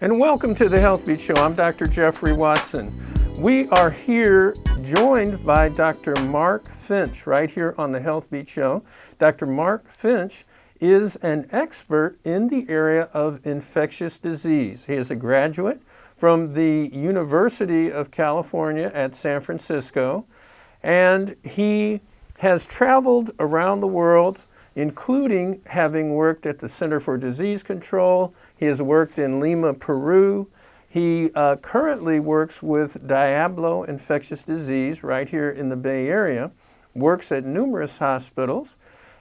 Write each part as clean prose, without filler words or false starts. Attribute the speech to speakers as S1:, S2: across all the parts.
S1: And welcome to the Healthbeat Show. I'm Dr. Jeffrey Watson. We are here joined by Dr. Mark Finch right here on the Healthbeat Show. Dr. Mark Finch is an expert in the area of infectious disease. He is a graduate from the University of California at San Francisco, and he has traveled around the world, including having worked at the Center for Disease Control. He has worked in Lima, Peru. He currently works with Diablo Infectious Disease right here in the Bay Area, works at numerous hospitals,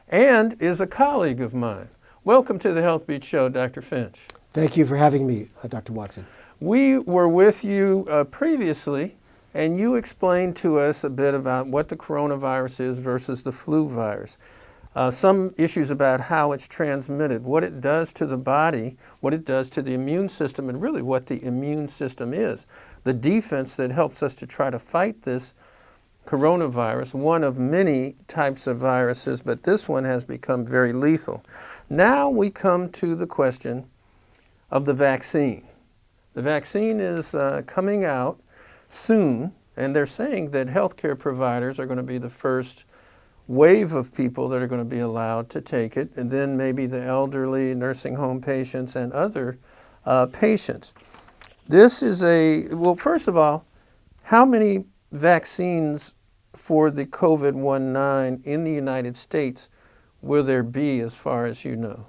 S1: and is a colleague of mine. Welcome to the Healthbeat Show, Dr. Finch.
S2: Thank you for having me, Dr. Watson.
S1: We were with you previously, and you explained to us a bit about what the coronavirus is versus the flu virus. Some issues about how it's transmitted, what it does to the body, what it does to the immune system, and really what the immune system is. The defense that helps us to try to fight this coronavirus, one of many types of viruses, but this one has become very lethal. Now we come to the question of the vaccine. The vaccine is coming out soon, and they're saying that healthcare providers are going to be the first wave of people that are going to be allowed to take it, and then maybe the elderly, nursing home patients, and other patients. This is well, first of all, how many vaccines for the COVID-19 in the United States will there be, as far as you know?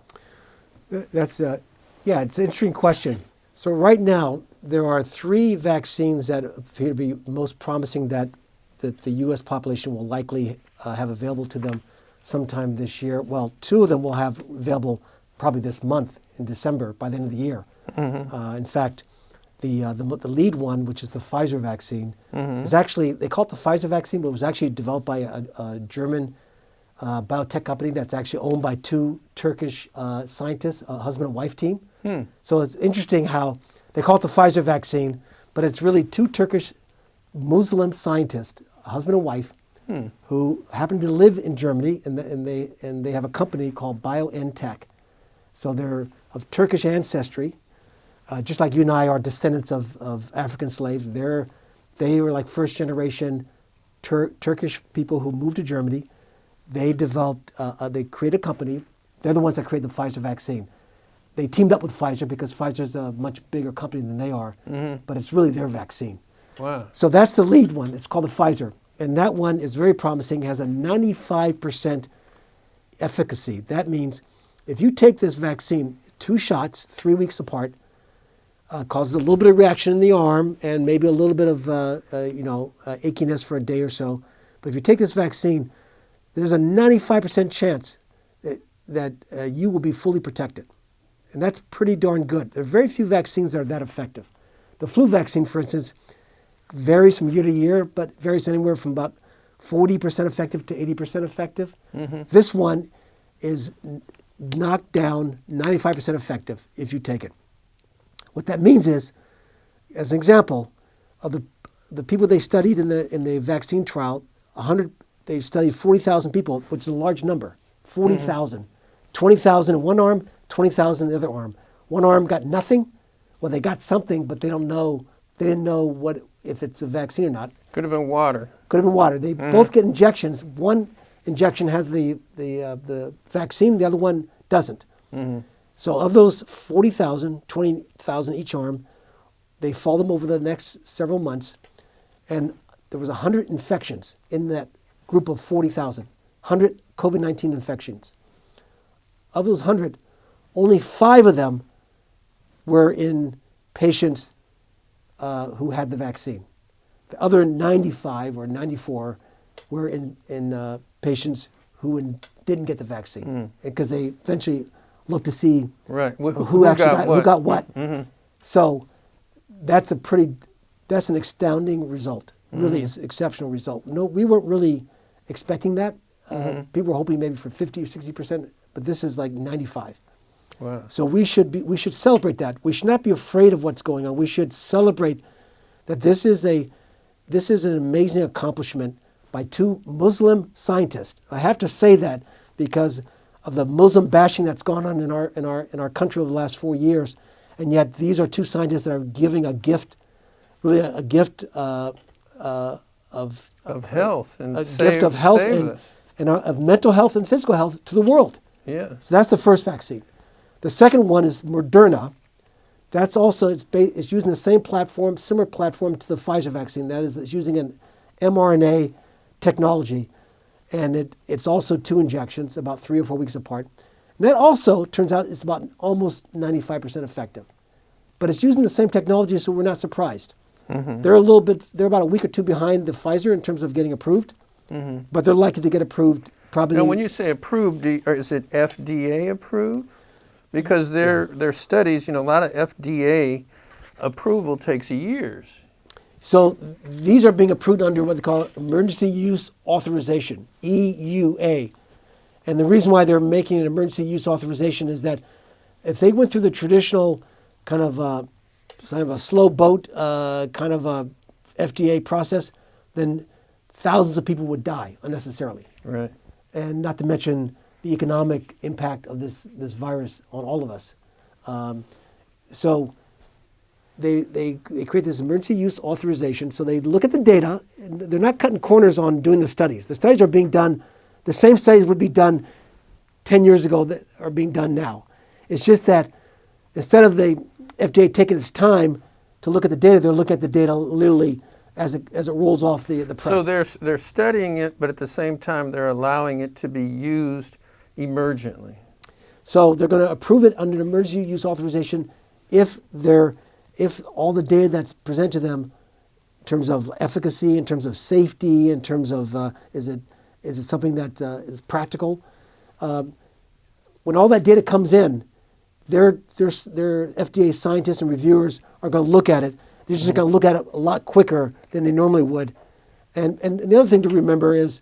S2: That's yeah, it's an interesting question. So right now, there are 3 vaccines that appear to be most promising that the U.S. population will likely have available to them sometime this year. Well, 2 of them will have available probably this month in December, by the end of the year. Mm-hmm. In fact, the lead one, which is the Pfizer vaccine, is actually, they call it the Pfizer vaccine, but it was actually developed by a German biotech company that's actually owned by 2 Turkish scientists, a husband and wife team. So it's interesting how they call it the Pfizer vaccine, but it's really 2 Turkish Muslim scientists, a husband and wife, who happen to live in Germany, and they have a company called BioNTech. So they're of Turkish ancestry, just like you and I are descendants of African slaves. They were like first generation Turkish people who moved to Germany. They developed, they created a company. They're the ones that created the Pfizer vaccine. They teamed up with Pfizer because Pfizer's a much bigger company than they are, but it's really their vaccine.
S1: Wow.
S2: So that's the lead one. It's called the Pfizer. And that one is very promising. It has a 95% efficacy. That means if you take this vaccine, 2 shots, 3 weeks apart, causes a little bit of reaction in the arm and maybe a little bit of achiness for a day or so. But if you take this vaccine, there's a 95% chance that you will be fully protected. And that's pretty darn good. There are very few vaccines that are that effective. The flu vaccine, for instance, varies from year to year, but varies anywhere from about 40% effective to 80% effective. This one is knocked down 95% effective if you take it. What that means is, as an example, of the people they studied in the vaccine trial, they studied 40,000 people, which is a large number, 40,000. 20,000 in one arm, 20,000 in the other arm. One arm got nothing. Well, they got something, but they didn't know if it's a vaccine or not.
S1: Could have been water.
S2: Could have been water. They both get injections. One injection has the vaccine, the other one doesn't. So of those 40,000, 20,000 each arm, they follow them over the next several months, and there was 100 infections in that group of 40,000, 100 COVID-19 infections. Of those 100, only 5 of them were in patients who had the vaccine. The other 95 or 94 were in patients who didn't get the vaccine, because they eventually looked to see who got what. So that's an astounding result. Really, it's an exceptional result. No, we weren't really expecting that. People were hoping maybe for 50 or 60%, but this is like 95.
S1: Wow.
S2: So we should celebrate that. We should not be afraid of what's going on. We should celebrate that this is an amazing accomplishment by 2 Muslim scientists. I have to say that because of the Muslim bashing that's gone on in our country over the last 4 years, And yet these are two scientists that are giving a gift, really a gift of
S1: health and
S2: a gift of health and of mental health and physical health to the world.
S1: Yeah.
S2: So that's the first vaccine. The second one is Moderna. That's also, it's using the same platform, similar platform to the Pfizer vaccine. That is, it's using an mRNA technology, and it's also 2 injections, about 3 or 4 weeks apart. And that also turns out it's about almost 95% effective. But it's using the same technology, so we're not surprised.
S1: Mm-hmm.
S2: They're about a week or 2 behind the Pfizer in terms of getting approved, but they're likely to get approved probably.
S1: Now, when you say approved, or is it FDA approved? Because their studies, a lot of FDA approval takes years.
S2: So these are being approved under what they call Emergency Use Authorization, EUA. And the reason why they're making an emergency use authorization is that if they went through the traditional kind of a slow boat kind of a FDA process, then thousands of people would die unnecessarily.
S1: Right.
S2: And not to mention the economic impact of this virus on all of us. So they create this emergency use authorization. So they look at the data, and they're not cutting corners on doing the studies. The studies are being done, the same studies would be done 10 years ago that are being done now. It's just that instead of the FDA taking its time to look at the data, they're looking at the data literally as it rolls off the press.
S1: So they're studying it, but at the same time they're allowing it to be used emergently.
S2: So they're going to approve it under emergency use authorization if all the data that's presented to them in terms of efficacy, in terms of safety, in terms of is it something that is practical. When all that data comes in, their FDA scientists and reviewers are going to look at it. They're just going to look at it a lot quicker than they normally would. And the other thing to remember is,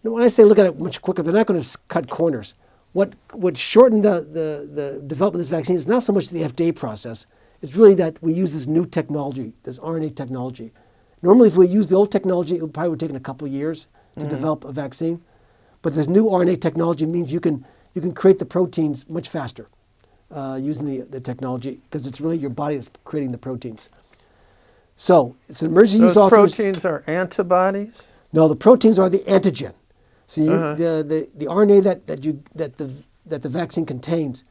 S2: when I say look at it much quicker, they're not going to cut corners. What shortened the development of this vaccine is not so much the FDA process. It's really that we use this new technology, this RNA technology. Normally, if we use the old technology, it probably would have taken a couple of years to develop a vaccine. But this new RNA technology means you can create the proteins much faster using the technology, because it's really your body that's creating the proteins. So it's an emergency use authorization.
S1: Those proteins are antibodies?
S2: No, the proteins are the antigen. So the RNA that the vaccine contains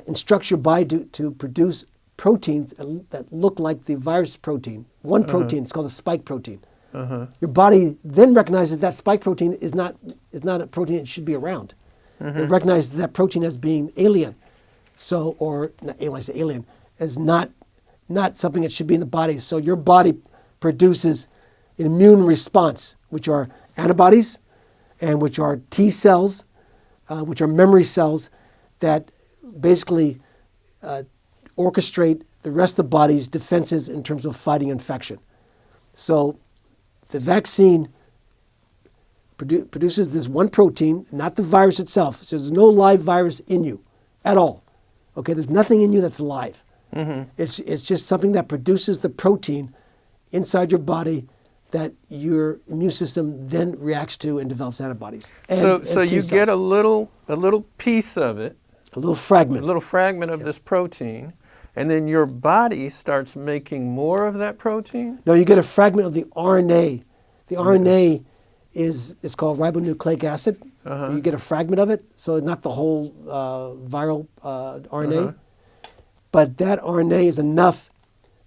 S2: instructs your body to produce proteins that look like the virus protein. One protein, it's called a spike protein. Your body then recognizes that spike protein is not a protein that should be around. It recognizes that protein as being alien. So, or not alien, I say alien, as not something that should be in the body. So your body produces an immune response, which are antibodies, and which are T cells, which are memory cells that basically orchestrate the rest of the body's defenses in terms of fighting infection. So the vaccine produces this one protein, not the virus itself. So there's no live virus in you at all. Okay, there's nothing in you that's alive. It's just something that produces the protein inside your body that your immune system then reacts to and develops antibodies.
S1: So you get a little piece of it,
S2: a little fragment of
S1: this protein, and then your body starts making more of that protein?
S2: No, you get a fragment of the RNA. The RNA is called ribonucleic acid. You get a fragment of it, so not the whole viral RNA. But that RNA is enough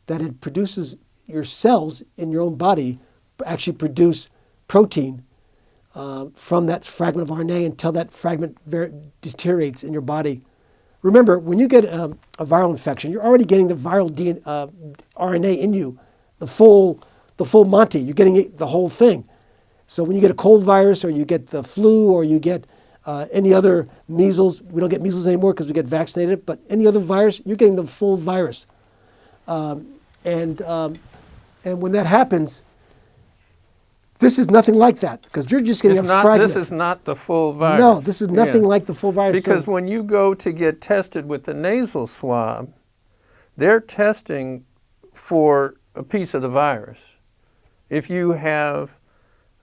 S2: that it produces your cells in your own body actually produce protein from that fragment of RNA until that fragment deteriorates in your body. Remember, when you get a viral infection, you're already getting the viral RNA in you, the full Monty. You're getting the whole thing. So when you get a cold virus, or you get the flu, or you get any other measles, we don't get measles anymore because we get vaccinated, but any other virus, you're getting the full virus. And when that happens, this is nothing like that, because you're just getting a fragment.
S1: This is not the full virus.
S2: No, this is nothing like the full virus.
S1: Because when you go to get tested with the nasal swab, they're testing for a piece of the virus. If you have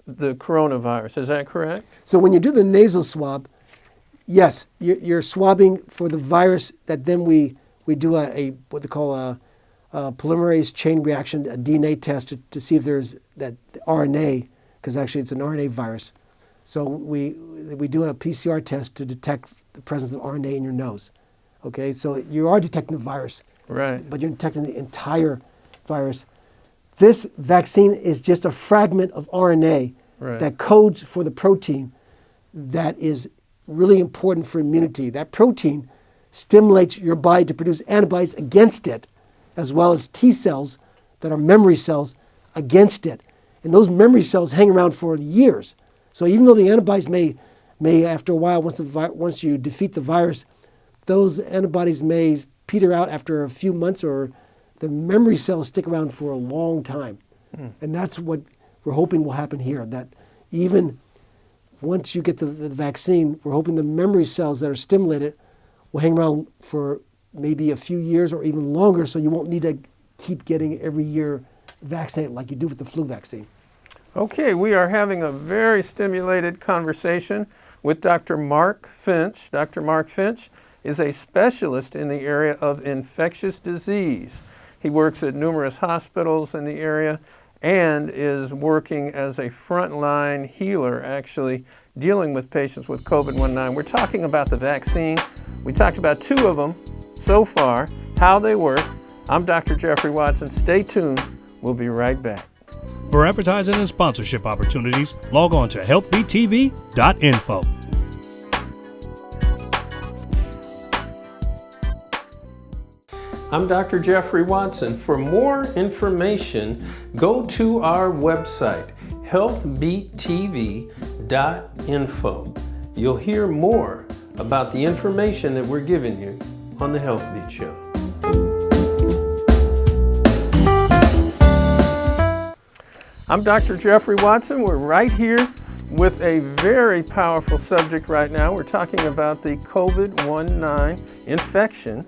S1: the coronavirus, is that correct?
S2: So when you do the nasal swab, yes, you're swabbing for the virus that then we we do a what they call a polymerase chain reaction, a DNA test to see if there's that RNA, because actually it's an RNA virus. So we do a PCR test to detect the presence of RNA in your nose. Okay, so you are detecting the virus,
S1: Right.
S2: but you're detecting the entire virus. This vaccine is just a fragment of RNA
S1: Right.
S2: that codes for the protein that is really important for immunity. That protein stimulates your body to produce antibodies against it, as well as T cells that are memory cells against it. And those memory cells hang around for years. So even though the antibodies may after a while, once you defeat the virus, those antibodies may peter out after a few months, or the memory cells stick around for a long time. And that's what we're hoping will happen here, that even once you get the vaccine, we're hoping the memory cells that are stimulated will hang around for maybe a few years or even longer, so you won't need to keep getting every year vaccinated like you do with the flu vaccine.
S1: Okay, we are having a very stimulated conversation with Dr. Mark Finch. Dr. Mark Finch is a specialist in the area of infectious disease. He works at numerous hospitals in the area and is working as a frontline healer, actually dealing with patients with COVID-19. We're talking about the vaccine. We talked about two of them so far, how they work. I'm Dr. Jeffrey Watson. Stay tuned. We'll be right back.
S3: For advertising and sponsorship opportunities, log on to healthbeattv.info.
S1: I'm Dr. Jeffrey Watson. For more information, go to our website, healthbeattv.info. You'll hear more about the information that we're giving you on the Healthbeat Show. I'm Dr. Jeffrey Watson. We're right here with a very powerful subject right now. We're talking about the COVID-19 infection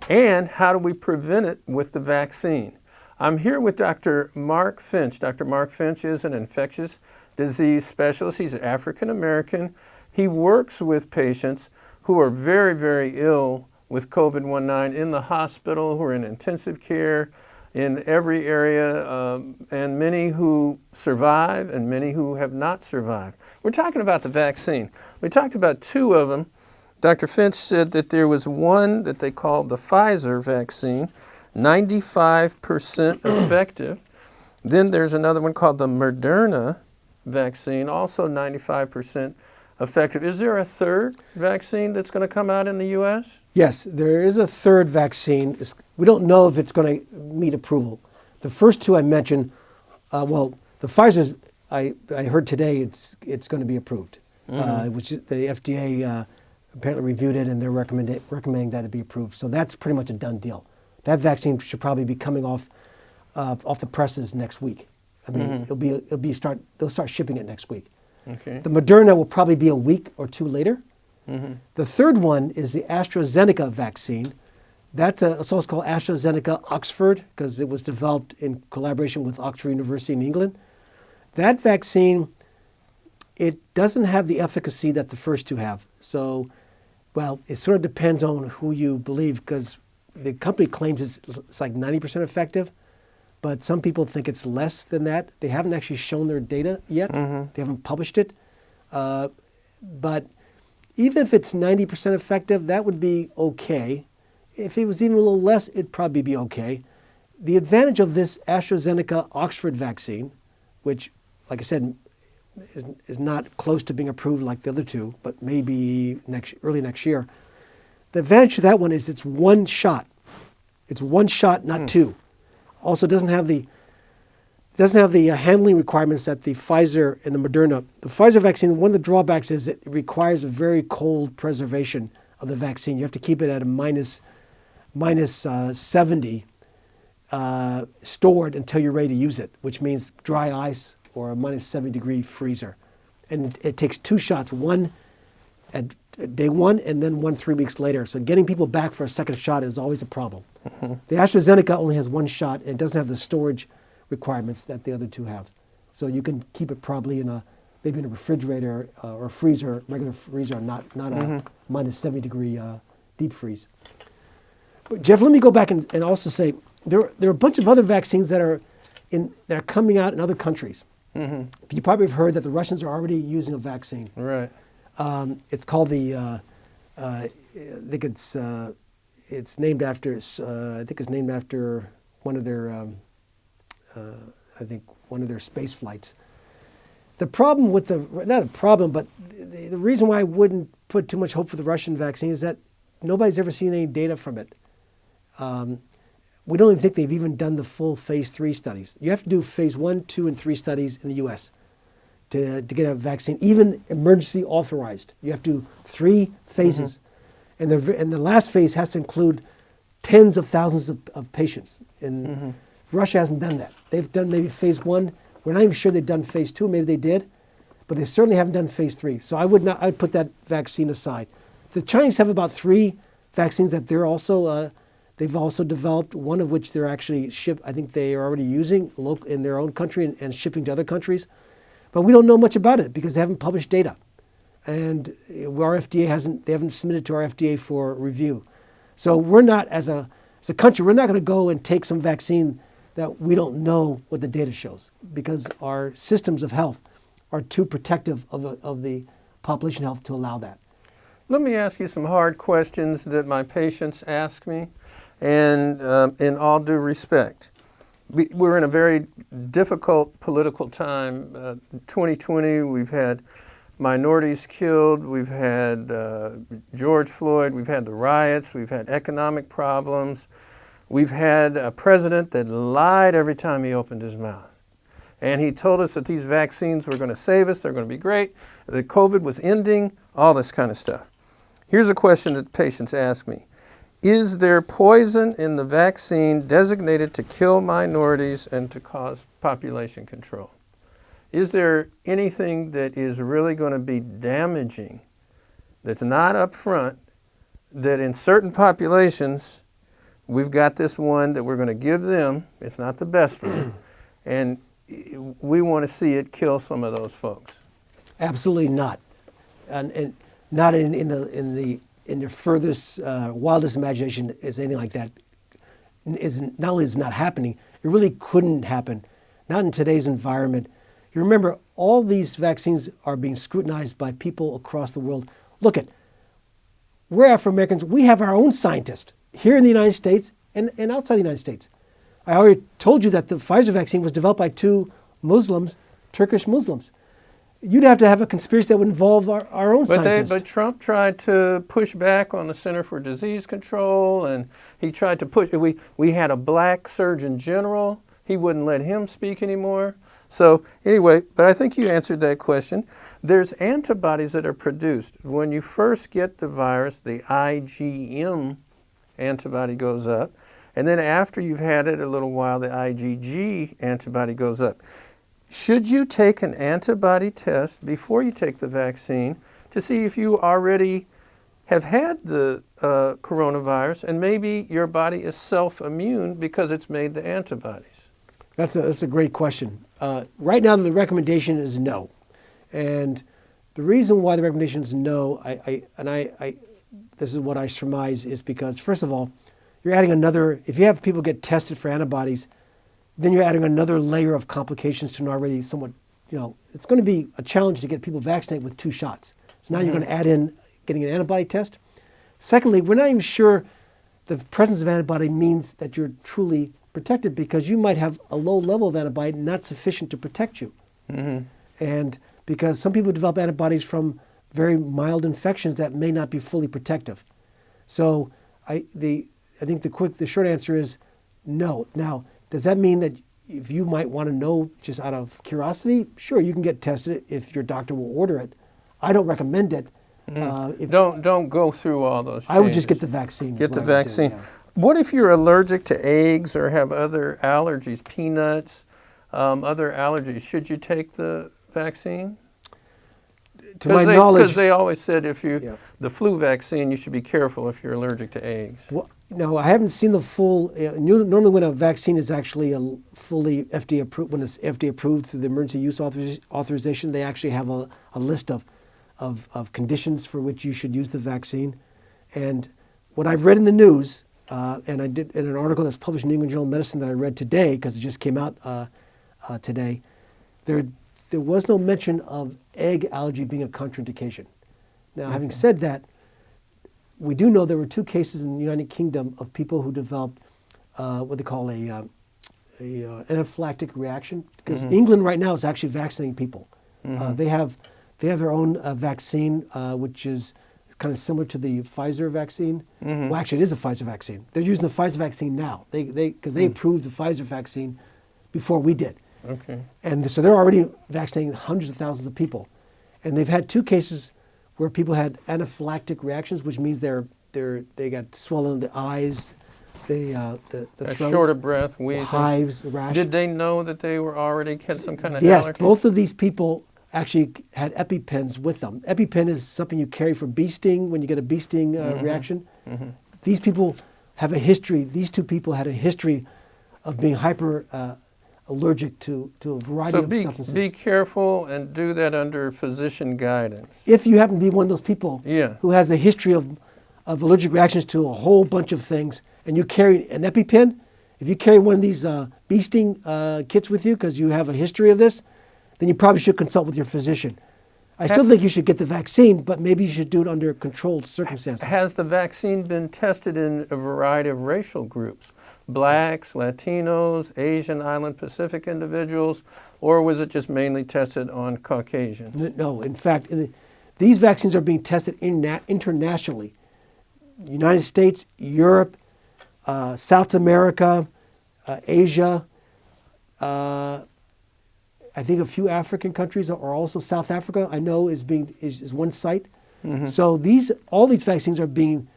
S1: and how do we prevent it with the vaccine. I'm here with Dr. Mark Finch. Dr. Mark Finch is an infectious disease specialist. He's African American. He works with patients who are very, very ill with COVID-19 in the hospital, who are in intensive care, in every area, and many who survive and many who have not survived. We're talking about the vaccine. We talked about two of them. Dr. Finch said that there was one that they called the Pfizer vaccine, 95% effective. Then there's another one called the Moderna vaccine, also 95% effective. Is there a third vaccine that's going to come out in the U.S.?
S2: Yes, there is a third vaccine. We don't know if it's going to meet approval. The first two I mentioned, the Pfizer's, I heard today it's going to be approved, which is, the FDA apparently reviewed it and they're recommending that it be approved. So that's pretty much a done deal. That vaccine should probably be coming off the presses next week. I mean, they'll start shipping it next week.
S1: Okay.
S2: The Moderna will probably be a week or two later. The third one is the AstraZeneca vaccine. It's also called AstraZeneca Oxford because it was developed in collaboration with Oxford University in England. That vaccine, it doesn't have the efficacy that the first two have. So, well, it sort of depends on who you believe because the company claims it's like 90% effective, but some people think it's less than that. They haven't actually shown their data yet. They haven't published it. But even if it's 90% effective, that would be okay. If it was even a little less, it'd probably be okay. The advantage of this AstraZeneca Oxford vaccine, which, like I said, is not close to being approved like the other two, but maybe early next year. The advantage of that one is it's one shot. It's one shot, not two. Also, doesn't have the handling requirements that the Pfizer and the Moderna. The Pfizer vaccine, one of the drawbacks is it requires a very cold preservation of the vaccine. You have to keep it at a minus 70 stored until you're ready to use it, which means dry ice or a minus 70-degree freezer. And it takes two shots, one at day one and then one 3 weeks later. So getting people back for a second shot is always a problem. The AstraZeneca only has one shot and it doesn't have the storage requirements that the other two have. So you can keep it probably maybe in a refrigerator or a freezer, regular freezer, not a minus 70-degree deep freeze. But Jeff, let me go back and also say there are a bunch of other vaccines that are coming out in other countries.
S1: Mm-hmm.
S2: You probably have heard that the Russians are already using a vaccine.
S1: Right.
S2: It's called I think it's named after. I think it's named after one of their. One of their space flights. The problem with not a problem, but the reason why I wouldn't put too much hope for the Russian vaccine is that nobody's ever seen any data from it. We don't even think they've even done the full phase 3 studies. You have to do phase 1, 2, and 3 studies in the U.S. to get a vaccine, even emergency authorized. You have to do 3 phases. Mm-hmm. And the last phase has to include tens of thousands of patients. And Russia hasn't done that. They've done maybe phase 1. We're not even sure they've done phase 2. Maybe they did. But they certainly haven't done phase 3. So I'd put that vaccine aside. The Chinese have about 3 vaccines that they've also developed, one of which they're actually I think they are already using in their own country and shipping to other countries. But we don't know much about it because they haven't published data. And our FDA they haven't submitted to our FDA for review. So we're not, as a country, we're not going to go and take some vaccine that we don't know what the data shows because our systems of health are too protective of the population health to allow that.
S1: Let me ask you some hard questions that my patients ask me, and in all due respect. We're in a very difficult political time. 2020, we've had minorities killed, we've had George Floyd, we've had the riots, we've had economic problems, we've had a president that lied every time he opened his mouth. And he told us that these vaccines were going to save us, they're going to be great, that COVID was ending, all this kind of stuff. Here's a question that patients ask me. Is there poison in the vaccine designated to kill minorities and to cause population control? Is there anything that is really going to be damaging that's not up front, that in certain populations, we've got this one that we're going to give them, it's not the best one, and we want to see it kill some of those folks?
S2: Absolutely not. And not in the furthest, wildest imagination is anything like that. Not only is it not happening, it really couldn't happen. Not in today's environment. You remember, all these vaccines are being scrutinized by people across the world. Look we're Afro-Americans. We have our own scientists here in the United States and outside the United States. I already told you that the Pfizer vaccine was developed by 2 Muslims, Turkish Muslims. You'd have to have a conspiracy that would involve our own scientists.
S1: But Trump tried to push back on the Center for Disease Control, and he tried to push. We had a black Surgeon General. He wouldn't let him speak anymore. So anyway, but I think you answered that question. There's antibodies that are produced. When you first get the virus, the IgM antibody goes up. And then after you've had it a little while, the IgG antibody goes up. Should you take an antibody test before you take the vaccine to see if you already have had the coronavirus and maybe your body is self-immune because it's made the antibodies?
S2: That's a great question. Right now, the recommendation is no. And the reason why the recommendation is no, this is what I surmise, is because, first of all, you're adding if you have people get tested for antibodies, then you're adding another layer of complications to an already somewhat, it's going to be a challenge to get people vaccinated with 2 shots. So now you're going to add in getting an antibody test. Secondly, we're not even sure the presence of antibody means that you're truly protected, because you might have a low level of antibody not sufficient to protect you. Mm-hmm. And because some people develop antibodies from very mild infections that may not be fully protective. So I think the short answer is no. Now, does that mean that if you might want to know just out of curiosity, sure, you can get tested if your doctor will order it. I don't recommend it.
S1: Don't go through all those changes.
S2: I would just get the vaccine.
S1: Get the vaccine. What if you're allergic to eggs or have other allergies, peanuts, other allergies? Should you take the vaccine?
S2: To my knowledge,
S1: because they always said the flu vaccine, you should be careful if you're allergic to eggs.
S2: Well, no, I haven't seen the full. Normally, when a vaccine is actually fully FDA approved, when it's FDA approved through the emergency use authorization, they actually have a list of conditions for which you should use the vaccine. And what I've read in the news, and I did in an article that's published in New England Journal of Medicine that I read today, because it just came out today, there was no mention of egg allergy being a contraindication. Now, having said that, we do know there were 2 cases in the United Kingdom of people who developed what they call a anaphylactic reaction, because England right now is actually vaccinating people. They have their own vaccine, which is kind of similar to the Pfizer vaccine. Well, actually, it is a Pfizer vaccine. They're using the Pfizer vaccine now. Because they approved the Pfizer vaccine before we did.
S1: Okay.
S2: And so they're already vaccinating hundreds of thousands of people. And they've had 2 cases where people had anaphylactic reactions, which means they got swollen in the eyes, the throat,
S1: short of breath, wheezing,
S2: hives, rash.
S1: Did they know that they were already had some kind of
S2: Yes,
S1: allergy?
S2: both of these people actually had EpiPens with them. EpiPen is something you carry for bee sting when you get a bee sting reaction. These people have a history. These 2 people had a history of being hyper allergic to a variety of substances.
S1: So be careful and do that under physician guidance.
S2: If you happen to be one of those people
S1: Yeah.
S2: who has a history of allergic reactions to a whole bunch of things, and you carry an EpiPen, if you carry one of these bee sting kits with you because you have a history of this, then you probably should consult with your physician. I still think you should get the vaccine, but maybe you should do it under controlled circumstances.
S1: Has the vaccine been tested in a variety of racial groups? Blacks, Latinos, Asian Island Pacific individuals, or was it just mainly tested on Caucasians?
S2: No, in fact, these vaccines are being tested internationally. United States, Europe, South America, Asia, I think a few African countries are also. South Africa, I know, is one site. So all these vaccines are being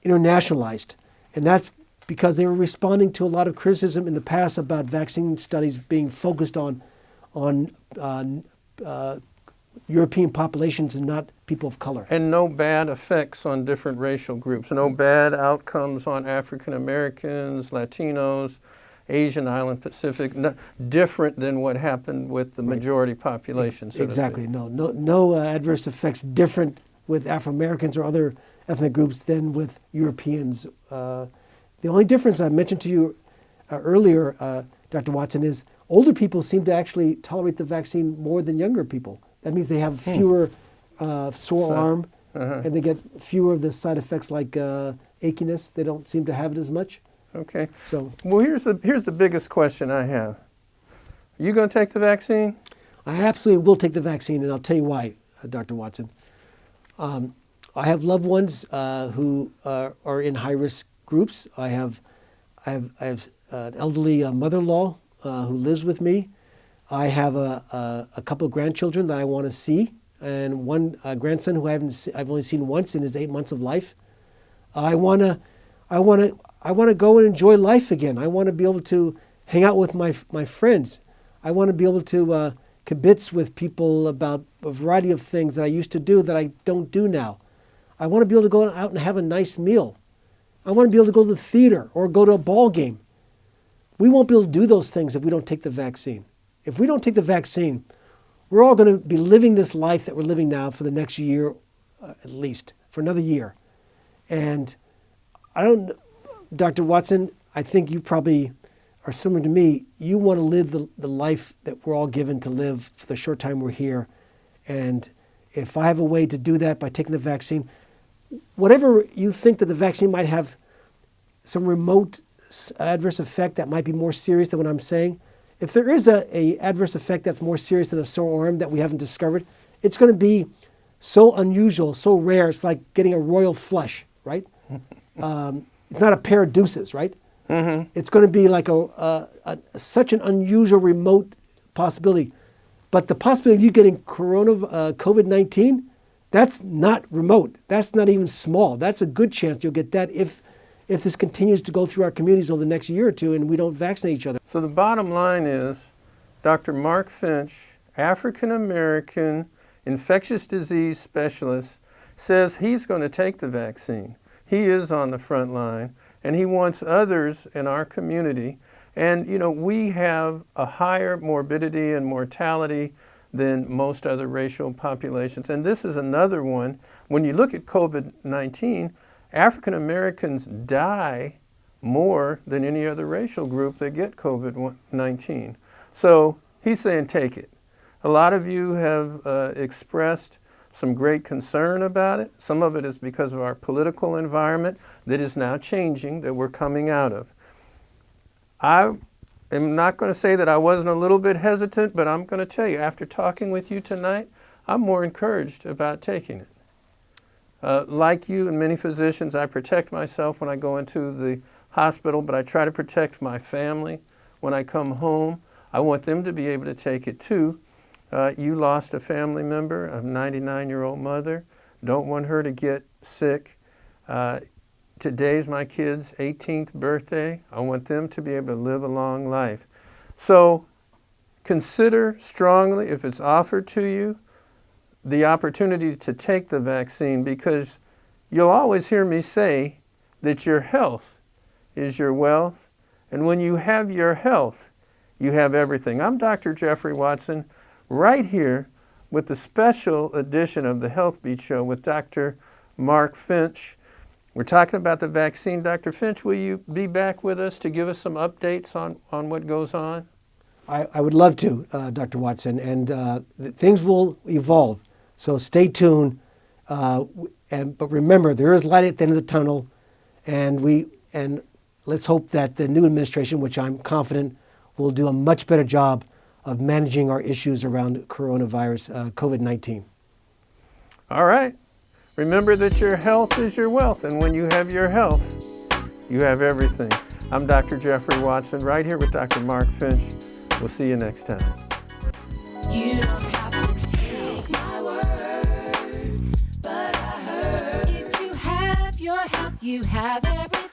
S2: internationalized, and that's because they were responding to a lot of criticism in the past about vaccine studies being focused on European populations and not people of color.
S1: And no bad effects on different racial groups, no bad outcomes on African Americans, Latinos, Asian Island Pacific, different than what happened with the majority population. So
S2: Exactly. No adverse effects different with Afro Americans or other ethnic groups than with Europeans. The only difference I mentioned to you earlier, Dr. Watson, is older people seem to actually tolerate the vaccine more than younger people. That means they have fewer sore arm, and they get fewer of the side effects like achiness. They don't seem to have it as much.
S1: Okay.
S2: So,
S1: well, here's the biggest question I have. Are you going to take the vaccine?
S2: I absolutely will take the vaccine, and I'll tell you why, Dr. Watson. I have loved ones who are in high-risk groups. I have an elderly mother-in-law who lives with me. I have a couple of grandchildren that I want to see, and one grandson who I've only seen once in his 8 months of life. I want to go and enjoy life again. I want to be able to hang out with my friends. I want to be able to kibitz with people about a variety of things that I used to do that I don't do now. I want to be able to go out and have a nice meal. I want to be able to go to the theater or go to a ball game. We won't be able to do those things if we don't take the vaccine. If we don't take the vaccine, we're all going to be living this life that we're living now for the next year, at least, for another year. And Dr. Watson, I think you probably are similar to me. You want to live the life that we're all given to live for the short time we're here. And if I have a way to do that by taking the vaccine, whatever you think that the vaccine might have some remote adverse effect that might be more serious than what I'm saying, if there is a adverse effect that's more serious than a sore arm that we haven't discovered, it's going to be so unusual, so rare. It's like getting a royal flush, right? It's not a pair of deuces, right? Mm-hmm. It's going to be like such an unusual, remote possibility. But the possibility of you getting COVID-19, that's not remote. That's not even small. That's a good chance you'll get that if this continues to go through our communities over the next year or two and we don't vaccinate each other.
S1: So the bottom line is, Dr. Mark Finch, African American infectious disease specialist, says he's going to take the vaccine. He is on the front line, and he wants others in our community. And, we have a higher morbidity and mortality than most other racial populations. And this is another one. When you look at COVID-19, African Americans die more than any other racial group that get COVID-19. So he's saying take it. A lot of you have expressed some great concern about it. Some of it is because of our political environment that is now changing, that we're coming out of. I am not going to say that I wasn't a little bit hesitant, but I'm going to tell you, after talking with you tonight, I'm more encouraged about taking it. Like you and many physicians, I protect myself when I go into the hospital, but I try to protect my family when I come home. I want them to be able to take it too. You lost a family member, a 99-year-old mother. Don't want her to get sick. Today's my kid's 18th birthday. I want them to be able to live a long life. So consider strongly, if it's offered to you, the opportunity to take the vaccine, because you'll always hear me say that your health is your wealth. And when you have your health, you have everything. I'm Dr. Jeffrey Watson, right here with the special edition of the Healthbeat Show with Dr. Mark Finch. We're talking about the vaccine. Dr. Finch, will you be back with us to give us some updates on what goes on?
S2: I would love to, Dr. Watson, and things will evolve. So stay tuned. But remember, there is light at the end of the tunnel, and let's hope that the new administration, which I'm confident will do a much better job of managing our issues around coronavirus, COVID-19.
S1: All right. Remember that your health is your wealth, and when you have your health, you have everything. I'm Dr. Jeffrey Watson, right here with Dr. Mark Finch. We'll see you next time.
S4: You don't have to take my word, but I heard if you have your health, you have everything.